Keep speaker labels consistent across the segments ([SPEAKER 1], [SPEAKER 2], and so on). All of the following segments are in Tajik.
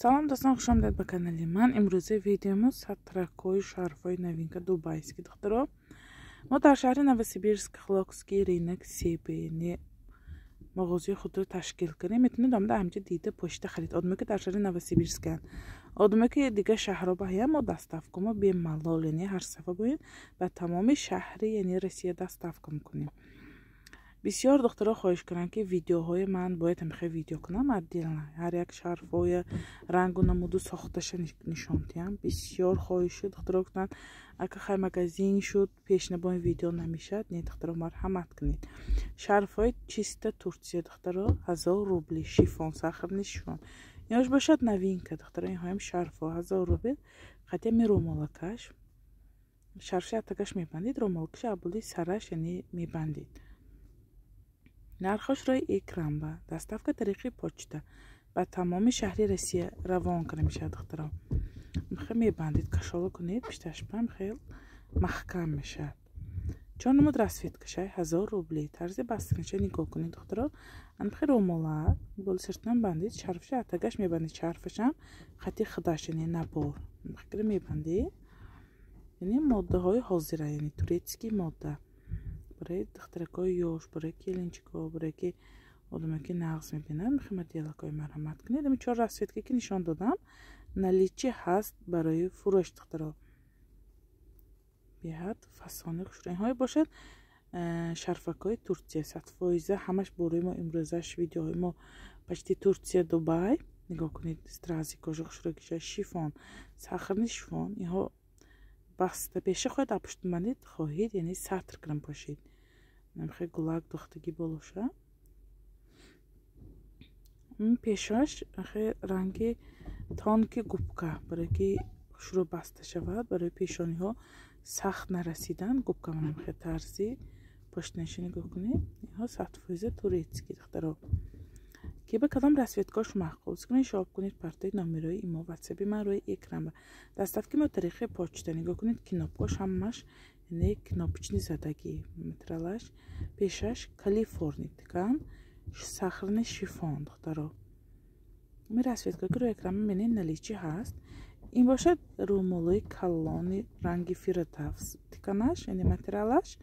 [SPEAKER 1] سلام دوستان، خوش آمدید به کانال من. امروزه ویدیومون ترک‌های شرف‌های نوینک دوبایسکی دخترا. ما در شهر نوسیبیرسک خلاقسکی رینک سیبی مغازه خود رو تشکیل کنیم. میتونید آمده همینجا دیده پشت خرید. آدمی که در شهر نوسیبیرسکن، آدمی که دیگه شهرها باید ما دستافکم و بی ملال یعنی هر صفحه باید به تمام شهری یعنی رسیه دستافکم کنیم. بسیار دخترها خواهش کنن که ویدیوهای من باید هم خیلی ویدیو کنم عدیلنا هر یک شرفای رنگ و نمود و ساختش نشان دیم. بسیار خواهش دخترها کنن اگه خیلی مگزین شد پیش نباین ویدیو نمیشد نه دخترها مرحمت کنید. شرفای چیست ترکیه دخترها 1000 روبلی شیفون ساخر نشون یاش باشد نوین که دخترها این هایم شرفا 1000 روبل قطعه می رومالکش شرفش اتکش میبندید رومالکش ابولی سرش یعنی میبندید. نرخش روی اکران با دستافک طریقی پوچتا با تمام شهری رسیه روان کنه میشه دخترها. خیلی میبندید کشاله کنید پیشتش بهم خیلی محکم میشه. چون نمود رسفید کشه 1000 روبلی طرز بستنیشه نگاه کنید دخترها. ان خیلی رومالا بول سرتن بندید شرفش اتگاش میبندید شرفش هم خطی خداش یعنی نبار خیلی میبندید یعنی ماده های حاضره یعنی توریتسکی ماده برای دخترکای یوش برای کلینچکا برای که آدمی که نقص میبینن میخوام دیالکای مرحمت کنید. امی 4 رسفید که نشان دادم نلیچی هست برای فروش دخترها. بیاد فسانه خوشرنگ های باشد شرفکای ترکیه 100% همش برای ما امروزش ویدیوهای ما پشتی ترکیه دبی نگاه کنید. استرازی کاج خوشرنگیش شیفون ساخر شیفون اینها بسته پیشه خواهد اپشت منید خواهید یعنی سطر کنم پاشید نمیخوای گلاک دختگی بلوشه. این پیشش خیلی رنگ تانک گوبکه برای که شروع بسته شود برای پیشانی ها سخت نرسیدن گوبکه منم خیلی ترزی پشت نشین نگاه کنید. اینها 100% توریتسکی دخترها که به کدام رسویتگاش محقوز کنید شاب کنید پرتای نامیروی ایما واتساپی من روی اکران دستافکی ما طریقه پوچتا نگاه کنید کناپگاش همش یعنی کناپچنی زدگی مترالش پیشش کالیفرنی تکان ساخرن شیفون دخترها. می رسویتگاه که روی اکران میبینید نلیچی هست. این باشد رومولوی کالونی رنگی فیرتافس تکانش یعنی مترالش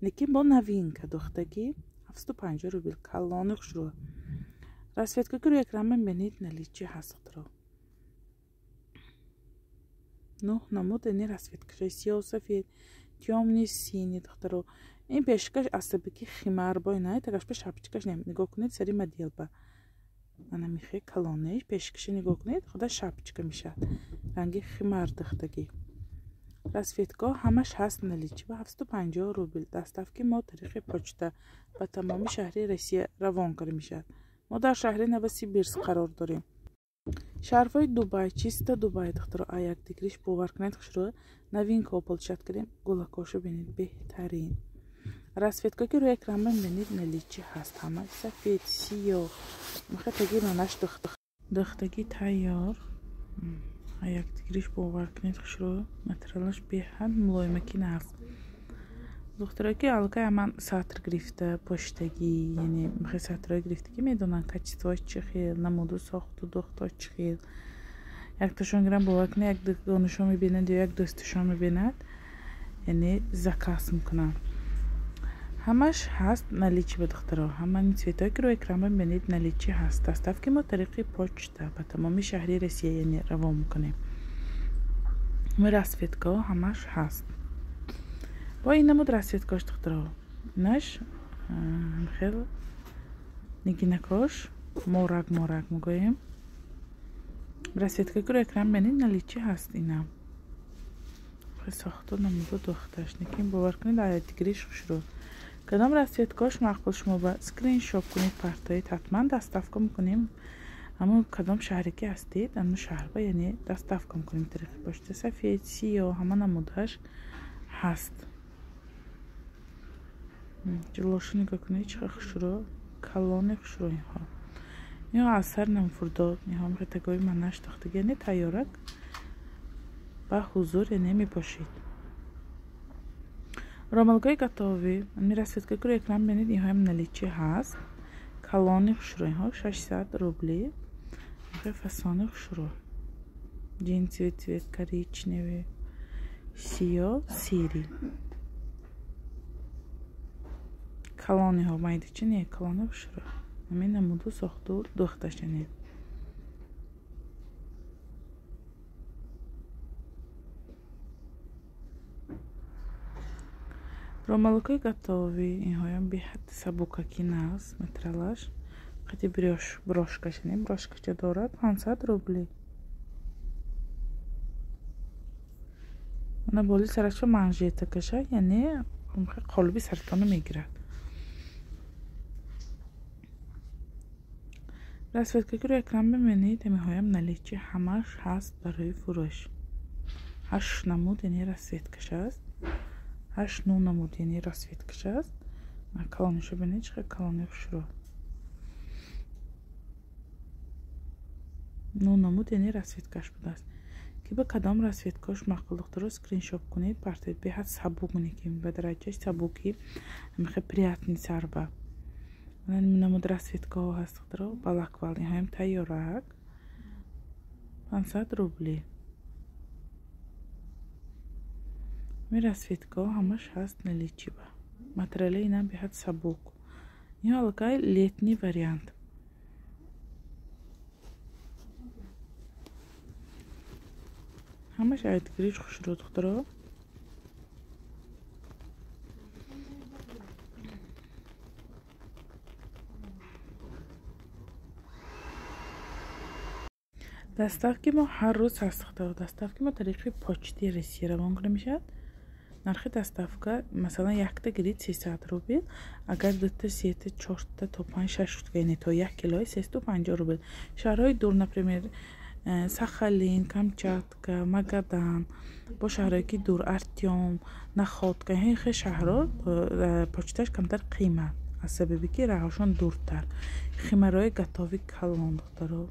[SPEAKER 1] نکیم با نوینک دختگی 750 روبل کالونی خوشرو. رسویتگاه که روی اکران میبینید نلیچی هست دخترها. نه نمود اینی رسویتگاه سیاه و سفید تیامنی سینی دخترها. این پیشکش اصلا که خمار بای نه تاش به شابچکش نگاه کنید سری مدیل با انا میخوای کالونیش پیشکش نگاه کنید خدا شابچکه میشه رنگی خمار دختگی. رسویتگاه همش هست نلیچی و 750 روبل دستافکی ما طریق پوچتا و تمام شهری رسیه روان کنه میشه. ما در شهر نوسیبیرسک قرار داریم. شرفای دبی چیست دبی دخترها آیک دیگریش باور کنید خوشرو نوین کاپل چت کردیم گلاکاشو ببینید بهترین. رسویتگاه که روی اکران ببینید نلیچی هست همه سفید سیاه میخواد تگی منش دختگی تیار آیک دیگریش باور کنید خوشرو مترالش بهتر ملایمکی هست دخترها که الگه من سطر گرفته پشتگی یعنی میخوای سطرهای گرفته که میدونن کچیتواش چه خیل نمودو ساخت و دختاش چه خیل یک تاشون گرم باور کنه یک دانشان میبیند یا یک دوستشان میبیند یعنی زکاس میکنن. همش هست نلیچی به دخترها همه این سویتایی که روی اکران ببینید نلیچی هست دستافکی ما طریقی پوچتا به تمامی شهری رسیه یعنی روان میکنیم. و رسویتگاه همش هست با این نمود رسویتگاش دخترها نش خیلی نگینکاش مورگ میگویم. رسویتگاه که روی اکران ببینید نلیچی هست اینم خیلی ساخت و نمودو دخترش نکیم باور کنید آیت دیگریش خوش رو کدام رسویتگاهش مقبول شما با اسکرین شاپ کنید پرتایید حتما دستافکا میکنیم. اما کدام شهری که هستید اما شهر با یعنی دستافکا میکنیم طریقی پشت سفید سیاه همه نمودهش هست. جلوش نگاه کنید چه خوشرو کالون خوشرو اینها یا اثر نمفرداد اینها میخواد تگاهی منش دختگی یعنی تیارک با حضور نمی پاشید. رامالگای گتاوی می رسویتگاه که روی اکران ببینید اینها هم نلیچی هست کالونی خوشرو اینها 600 روبلی фасоны хушро. Джинсовый цвет коричневый. Сиё, сири. Калони ҳо майдичи не калони хушро. Ами намуду сохту духташане. Ромалокои готовы. Инҳоям беҳад сабукаки нас матралаш. Қати брошкашане. Брошкаша дорад 500 рубли. Ана боли сарашо манжета каша, яъне қолби сартону мегирад. расветкагиро экран бимонид. Ҳамиҳоям наличи ҳамаш ҳаст барои фурӯш. 8 намуд яъне расветкаш аст. 8-9 намуд яъне расветкаш аст. Калонишо бинед чӣ калони хушро. 9 намуд яъне расветкаш будааст. ки ба кадом расветкаш маъқул духтаро скриншот кунед партед. Беҳад сабук мекунем ба дараҷаи сабуки ҳамихе приятни сарба. намуд расветкаҳо ҳаст духтаро. балаквал инҳоям тайёрак 500 рубли. ин расветкаҳо ҳамаш ҳаст наличиба. материали инам беҳад сабук. ин аллакай летний вариант. ҳамаш айдгириш хушро духтаро. доставки мо ҳар рӯз ҳаст духтаро. доставки мо тариқи почти Россия равон мешавад. нархи доставка масалан якта гирид 300 рубл. агар дута сета 4 то 5-6 штука яъне то 1 килои 350 рубл. шаҳрҳои дур например Сахалин, Камчатка, Магадан бо шаҳрҳое ки дур Артём, Находка ин хеле шаҳрҳо почташ камтар қимат аз сабаби ки раҳошон дуртар. химарои готови калон духтаро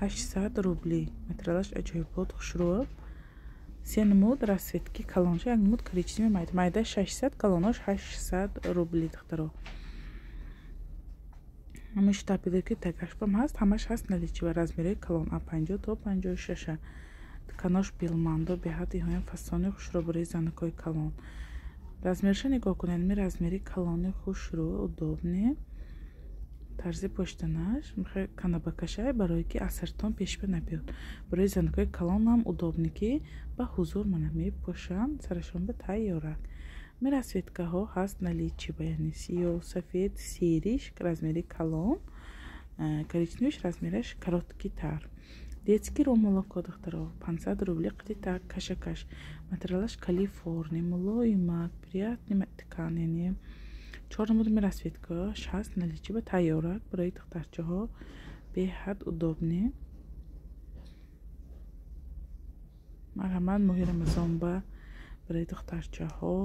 [SPEAKER 1] 800 рубли. материалаш аҷоибот хушро. 3 намуд расветки калонш, 1 намуд коричневый майда 600, калонош 800 рубли духтаро. ҳамаи штапидоки тагашпам ҳаст. ҳамаш ҳаст наличива размери калон А50 то 56. дуканош билмандо беҳад иҳоям фасони хушро барои занакои калон. размерша нигоҳ кунед. ми размери калони хушро удобне. тарзи поштанаш михе канабакашай барое ки асартон пешба набиёд. барои занакои калон ҳам удобне ки ба ҳузур мана мепошанд. сарашон ба тайёрак. ми расветкаҳо ҳаст наличиба яъне сиё, сафед, сириш размери калон. коричневиш размераш короткитар. детский ромолоко духтаро 500 рубли. қити так кашакаш. материалаш калифорни мулоимак приятни ткан яъне 4 намуд ми расветкааш ҳаст наличиба тайёрак барои духтарчаҳо беҳад удобне. марҳамат моҳи рамазон ба барои духтарчаҳо.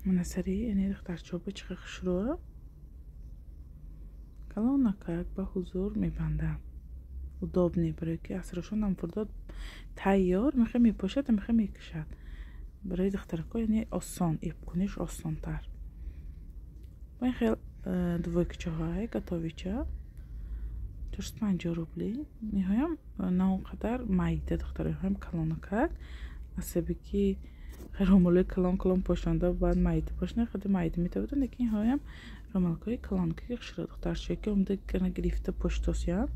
[SPEAKER 1] манасари яъне духтарчаҳо ба чиқа хушро калонакак ба ҳузур мебанданд. удобне барои ки асрашон ам фурдод тайёр мехе мепошад мехе мекушад. барои духтарако яъне осон ибкуниш осонтар. ба ин хел двойкачаҳои готовича 450 рубли. ниҳоям на он қадар майда духтаро. ҳам калонакак асаби ки ромалои калон пошонда баъд майда бошна хади майда метавонад. лекин ҳоям ромалкои калонакаки хушро духтарчаҳое ки омда гана гирифта поштосиянд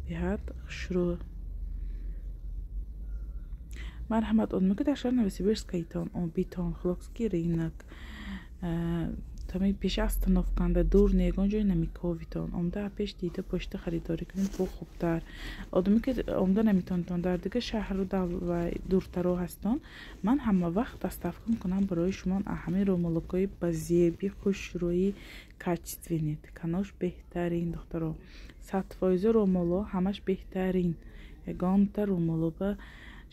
[SPEAKER 1] беҳад хушро. марҳамат одаме ки дар шаҳри Новосибирскаитон обитон хлокский рынок тами пеши остановканда дур негон ҷои намиковитон омда пеш дида почта харидорӣ кунед бо хубтар. одаме ки омда наметавонитон дар дига шаҳру дуртаро ҳастон ман ҳама вақт доставка мекунам барои шумо ҳамаи ромолокои ба зеби хушрӯи качественни канош беҳтарин духтаро 100% ромоло ҳамаш беҳтарин. ягонта ромоло ба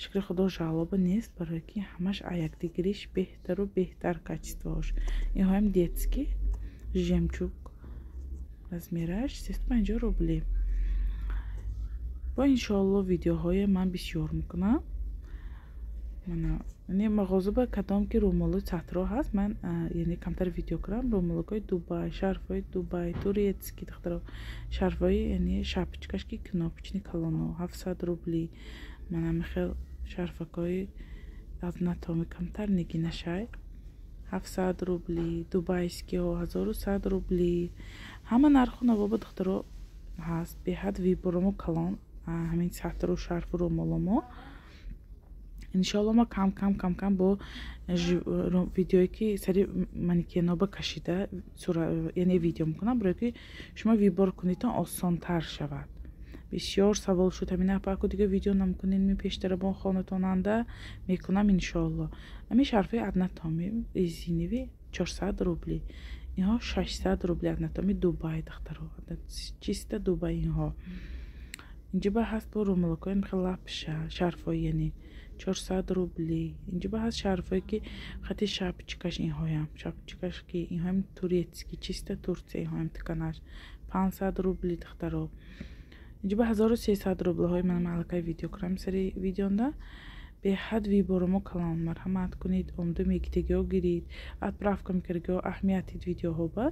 [SPEAKER 1] шукри худо жалоба нест барое ки ҳамаш аякдигириш беҳтару беҳтар качествош. инҳоям детский жемчуг размераш 350 рубли. бо иншоалло видеоҳои ман бисёр мекунам. мана яъне мағоза ба кадом ки румолу сатро ҳаст ман яъне камтар видео кардам румолукои Дубай, шарфҳои Дубай, турецки духтаро шарфҳои яъне шапочкаш ки кнопочни калоно 700 рубли мана михел шарфакои аз натоми камтар нигинашай 700 рубли дубайскиҳо 1100 рубли ҳама нарху навоба духтаро ҳаст беҳад виборомо калон ҳамин сатру шарфу румоломо иншоалло ма кам бо видеое ки сари манекеноба кашида яъне видео мекунам барое ки шумо вибор кунитон осонтар шавад бисёр савол шуд ҳамин апаку дига видео намкунин ми пештарабон хонатонанда мекунам иншоалло ҳамин шарфҳои аднатоми резиневи 400 рубли инҳо 600 рубли аднатоми Дубай духтаро чиста Дубай инҳо инҷиба ҳаст бо румолакои лапша шарфҳои яъне 400 рубли инҷиба ҳаст шарфҳое ки хати шапочкаш инҳоям шапочкаш ки инҳоям турецки чиста Турция инҳоям тиканаш 500 рубли духтаро инҷиба 1300 рублиҳои ман аллакай видео кардам сари видеонда беҳад виборомо калон марҳамат кунед омду мегитагиҳо гирид отправка мекардагиҳо аҳамиятид видеоҳо ба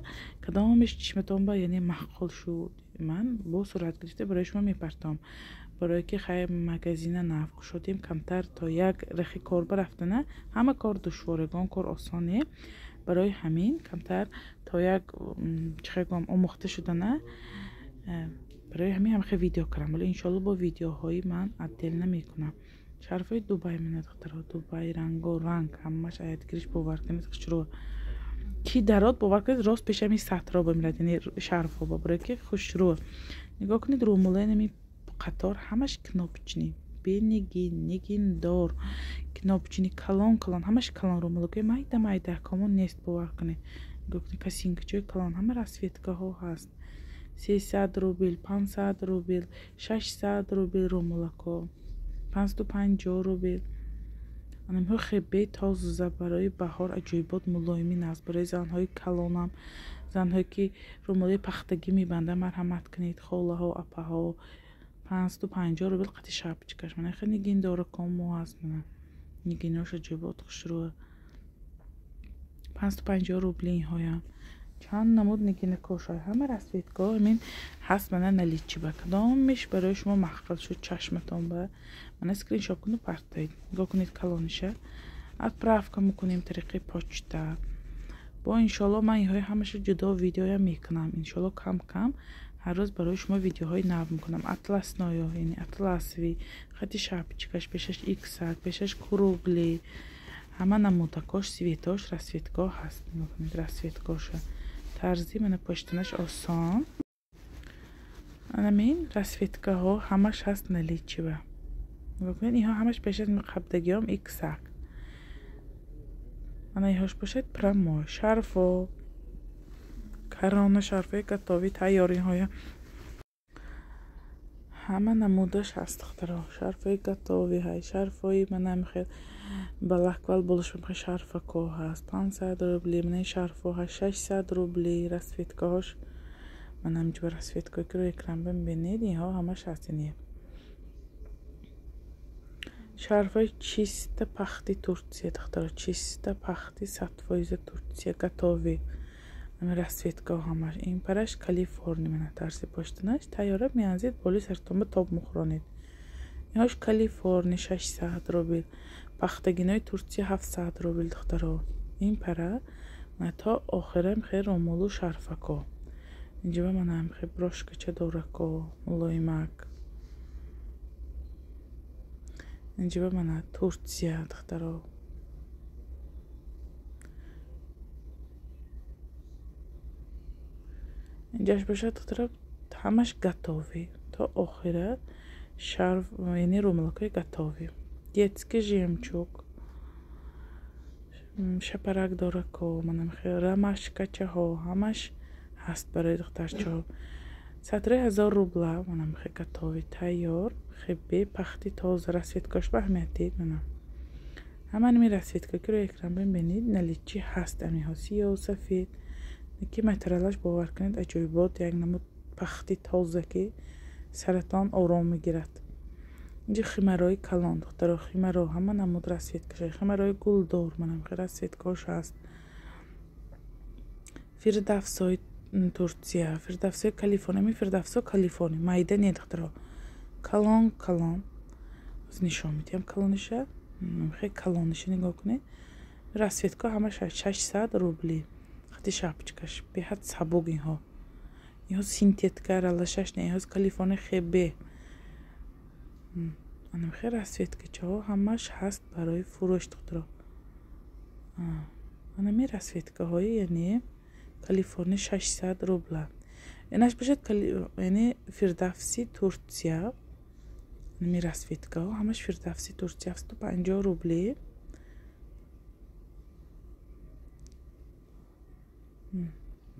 [SPEAKER 1] кадомаш чишматон ба яъне маъқул шуд ман бо сурат гирифта барои шумо мепартом барое ки хай магазина нав кушодем камтар то як рахи кор барафтана ҳама кор душвор ягон кор осон не барои ҳамин камтар то як чихегом омӯхта шудана барои ҳамин ҳамахе видео кардам вале иншоалло бо видеоҳои ман отдельно мекунам шарфҳои Дубай мена духтаро Дубай ранго ранг ҳамаш аятгириш бовар кунед хушрӯ ки дарод бовар кунед рост пешами сатро бамирад яъне шарфҳо ба барое ки хушрӯ нигоҳ кунед румулаи қатор ҳамаш кнопочни нигиндор кнопочни калон ҳамаш калон румулакои майда комон нест бовар кунед нигоҳ кунед косинкачои калон ҳама расветкаҳо ҳаст 300 рубл 500 рубл 600 рубл румулако 550 рубл анамҳо хебе тоза барои баҳор аҷоибот мулоимин аст барои занҳои калонам занҳое ки румулаи пахтагӣ мебанданд марҳамат кунед холаҳо апаҳо 550 рубл қати шапочкаш мана хеле нигиндора комо ҳаст мана нигинош аҷоибот хушрӯ 550 рубли инҳоям чанд намуд нигина кошай ҳама расветгаҳо ҳамин ҳаст мана наличиба кадомиш барои шумо маъқул шуд чашматон ба мана скриншот куну партоед нигоҳ кунед калониша отправка мекунем тариқи почта бо иншоалло ман инҳои ҳамаша ҷудо видеоя мекунам иншоалло кам ҳар рӯз барои шумо видеоҳои нав мекунам атласное яъне атласви хати шапочкаш пешаш иксак пешаш кругли ҳама намудакош светош расветгоҳ ҳаст нигоҳ кунед расветгоша тарзи мана поштанаш осон анамин расветкаҳо ҳамаш ҳаст наличива нигоҳ кунед инҳо ҳамаш пешаш қабдагиҳом иксак ана иҳош бошад прамо шарфо карона шарфои гатови тайёр инҳоя ҳама намудаш ҳаст духтаро шарфои гатови ҳай шарфои мана мехел балаквал болуш мехел шарфако ҳаст 500 рубли мана шарфо ҳаст 600 рубли расветкаҳош мана амҷба расветкаҳое ки рӯи экран бибинед инҳо ҳамаш ҳаст яъне шарфҳои чиста пахти Турция духтаро чиста пахти 100% Турция гатови ами расветгаҳо ҳамаш ин параш Калифорния мана тарзи поштанаш тайёра меанзид боли сартонба тоб мухронед инҳош Калифорния 600 рубл пахтагинои Турция 700 рубл духтаро ин пара мана то охира мехел ромолу шарфако инҷоба мана мехел брошкача дорако мулоимак инҷоба мана Турция духтаро инҷаш бошад духтаро ҳамаш гатови то охира шарф яъне румалакои гатови детский жемчуг шапарак дорако мана мехел рамашкачаҳо ҳамаш ҳаст барои духтарчаҳо сатраи 1000 рубла мана мехел гатови тайёр хебе пахти тоза расветкаш ба аҳамиятед мана ҳаманими расветка ки рӯи экран бибинед наличи ҳаст амиҳо сиёҳу сафед ки материалаш бовар кунед аҷоибот як намуд пахти тоза ки саратон ором мегирад اینجا خیمرهای کلان دخترها، خیمرها همه نمود расvetkаша، خیمرهای گلدار منم расvetkаش هست. فردوسای ترکیه، فردوسای کالیفرنیا، فردوسای کالیفرنیا майда не دخترها، کلان از نشون میدم کلانشه، خیلی کلانشه نگاه کنید. расветка همش 600 روبلی. خیلی شاپچکاش به حد سبک اینها سینتتیکا رالاشش نه، اینها کالیفرنیا خیلی منم خیلی расветкача همش هست برای فروش دخترها. منم расветка های یعنی کالیفرنیا 600 روبل. اینش بشه یعنی فردوسی ترکیه. منم расветка همش فردوسی ترکیه 150 روبلی.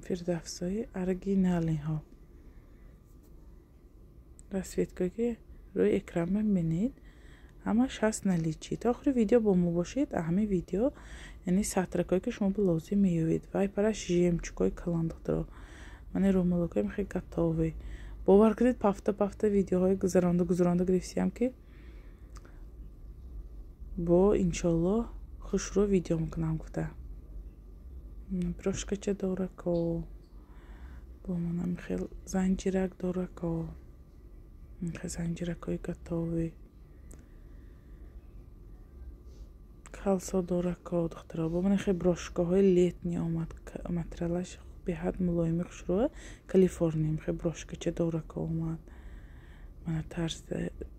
[SPEAKER 1] فردوسای оригінальний ها. расветка که روی اکران میبینید همش هست наличие. تا آخر ویدیو با ما باشید. همه ویدیو یعنی سطرکایی که شما به لازم مییابید. وای پرش ژемчугای کلان دخترها. من رومالوکایم خیلی готовий. باور کنید پافتا ویدیوهای گذرانده گرفتیم که با انشالله خوشرو ویدیو میکنم گفته. بروشکاچه دورکو با منم خیلی زنجیرک دورکو خیلی زنجیرکای готовий. کالسا دورکو دخترها با من خیلی بروشکاهای لیتنی آمد материалаш به حد ملایم خوشروه. کالیفرنیا خیلی بروشکاچه دورکو آمد. من طرز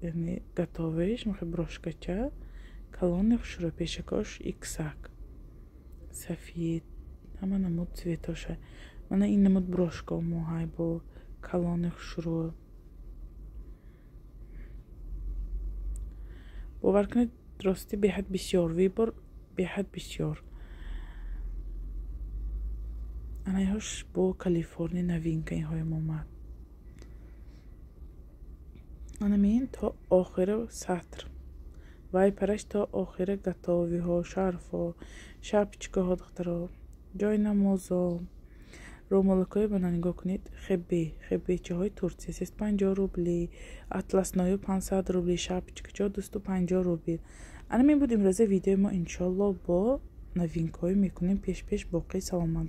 [SPEAKER 1] یعنی готовийش خیلی بروشکاچه کلان خوشروه پیشکاش ایکساک سفید همه نمود цветоше. من این نمود بروشка موهای با کلان خوشروه. باور کنید درستی به حد بسیار ویبر به حد بسیار. انایهاش با کالیفرنیا نوینکه اینهای اومد. این تا آخر سطر. وای پرش تا آخر готовий ها، شرف ها، شاپچکا ها دخترها، جای نمازا، رومالکای بنا نگاه کنید. خیلی چه های ترکیه 350 روبلی، اطلس نایو 500 روبلی، شاپچکا چه 250 روبلی. این بود امروز ویدیو ما. انشالله با نوینکای میکنیم پیش باقی سلامت.